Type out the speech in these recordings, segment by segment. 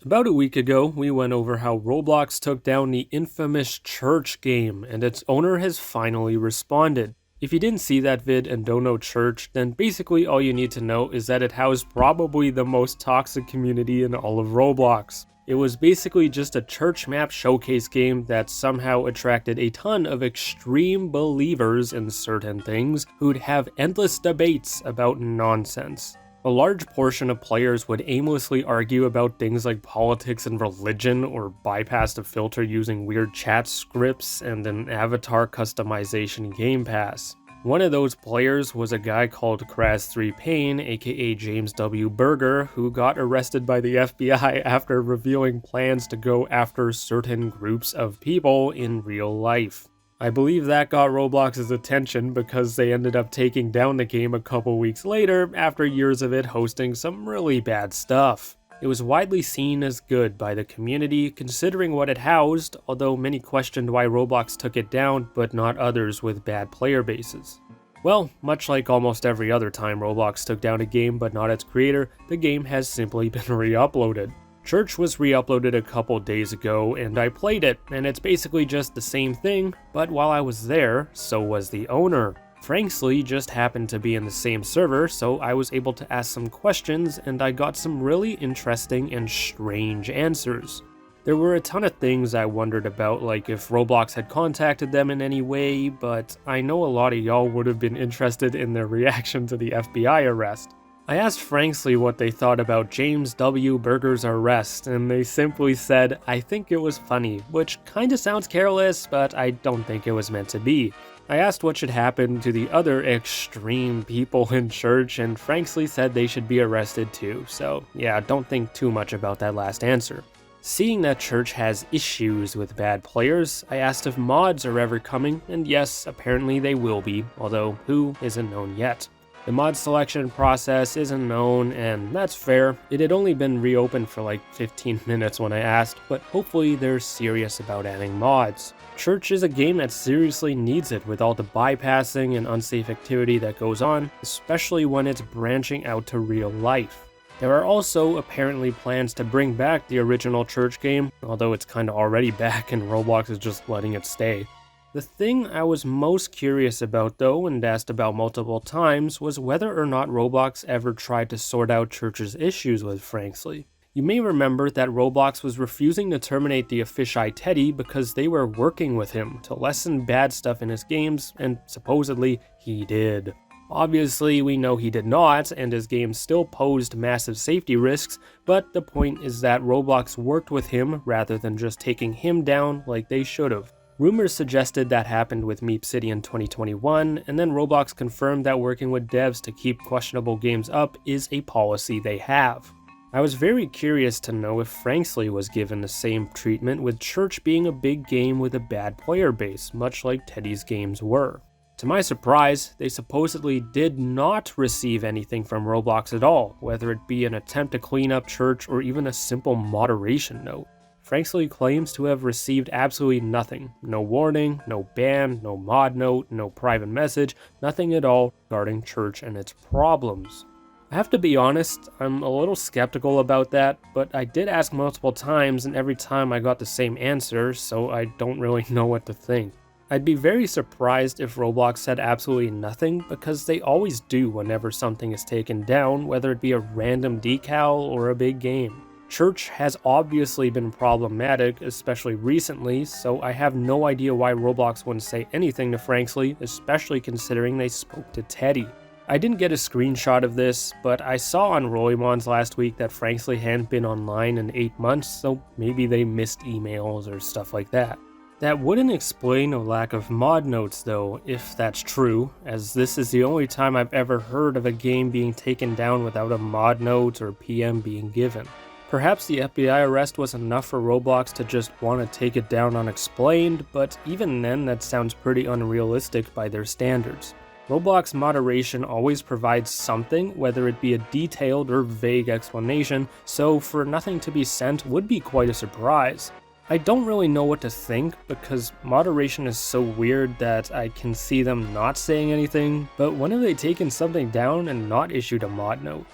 About a week ago, we went over how Roblox took down the infamous Church game, and its owner has finally responded. If you didn't see that vid and don't know Church, then basically all you need to know is that it housed probably the most toxic community in all of Roblox. It was basically just a church map showcase game that somehow attracted a ton of extreme believers in certain things who'd have endless debates about nonsense. A large portion of players would aimlessly argue about things like politics and religion, or bypass the filter using weird chat scripts and an avatar customization game pass. One of those players was a guy called Kraz3Pain, aka James W. Berger, who got arrested by the FBI after revealing plans to go after certain groups of people in real life. I believe that got Roblox's attention because they ended up taking down the game a couple weeks later after years of it hosting some really bad stuff. It was widely seen as good by the community considering what it housed, although many questioned why Roblox took it down but not others with bad player bases. Well, much like almost every other time Roblox took down a game but not its creator, the game has simply been re-uploaded. Church was re-uploaded a couple days ago, and I played it, and it's basically just the same thing, but while I was there, so was the owner. Frankly, just happened to be in the same server, so I was able to ask some questions, and I got some really interesting and strange answers. There were a ton of things I wondered about, like if Roblox had contacted them in any way, but I know a lot of y'all would have been interested in their reaction to the FBI arrest. I asked Frankly what they thought about James W. Berger's arrest, and they simply said, "I think it was funny," which kinda sounds careless, but I don't think it was meant to be. I asked what should happen to the other extreme people in Church, and Frankly said they should be arrested too, so yeah, don't think too much about that last answer. Seeing that Church has issues with bad players, I asked if mods are ever coming, and yes, apparently they will be, although who isn't known yet. The mod selection process isn't known, and that's fair. It had only been reopened for like 15 minutes when I asked, but hopefully they're serious about adding mods. Church is a game that seriously needs it with all the bypassing and unsafe activity that goes on, especially when it's branching out to real life. There are also apparently plans to bring back the original Church game, although it's kinda already back and Roblox is just letting it stay. The thing I was most curious about though, and asked about multiple times, was whether or not Roblox ever tried to sort out Church's issues with Frankly. You may remember that Roblox was refusing to terminate the Fisheye Teddy because they were working with him to lessen bad stuff in his games, and supposedly he did. Obviously, we know he did not, and his games still posed massive safety risks, but the point is that Roblox worked with him rather than just taking him down like they should have. Rumors suggested that happened with Meep City in 2021, and then Roblox confirmed that working with devs to keep questionable games up is a policy they have. I was very curious to know if Frankly was given the same treatment, with Church being a big game with a bad player base, much like Teddy's games were. To my surprise, they supposedly did not receive anything from Roblox at all, whether it be an attempt to clean up Church or even a simple moderation note. Frankly claims to have received absolutely nothing. No warning, no ban, no mod note, no private message, nothing at all regarding Church and its problems. I have to be honest, I'm a little skeptical about that, but I did ask multiple times and every time I got the same answer, so I don't really know what to think. I'd be very surprised if Roblox said absolutely nothing, because they always do whenever something is taken down, whether it be a random decal or a big game. Church has obviously been problematic, especially recently, so I have no idea why Roblox wouldn't say anything to Frankly, especially considering they spoke to Teddy. I didn't get a screenshot of this, but I saw on Rollymons last week that Frankly hadn't been online in 8 months, so maybe they missed emails or stuff like that. That wouldn't explain a lack of mod notes though, if that's true, as this is the only time I've ever heard of a game being taken down without a mod note or PM being given. Perhaps the FBI arrest was enough for Roblox to just want to take it down unexplained, but even then that sounds pretty unrealistic by their standards. Roblox moderation always provides something, whether it be a detailed or vague explanation, so for nothing to be sent would be quite a surprise. I don't really know what to think, because moderation is so weird that I can see them not saying anything, but when have they taken something down and not issued a mod note?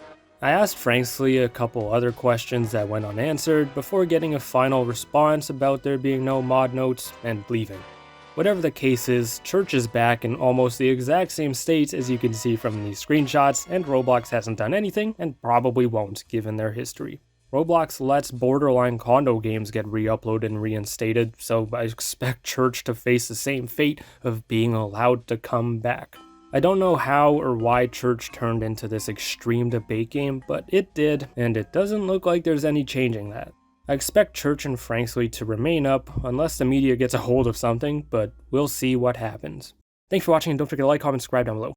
I asked Franksley a couple other questions that went unanswered before getting a final response about there being no mod notes and leaving. Whatever the case is, Church is back in almost the exact same state as you can see from these screenshots, and Roblox hasn't done anything and probably won't given their history. Roblox lets borderline condo games get re-uploaded and reinstated, so I expect Church to face the same fate of being allowed to come back. I don't know how or why Church turned into this extreme debate game, but it did, and it doesn't look like there's any changing that. I expect Church and Franksley to remain up unless the media gets a hold of something, but we'll see what happens. Thanks for watching, and don't forget to like, comment, subscribe down below.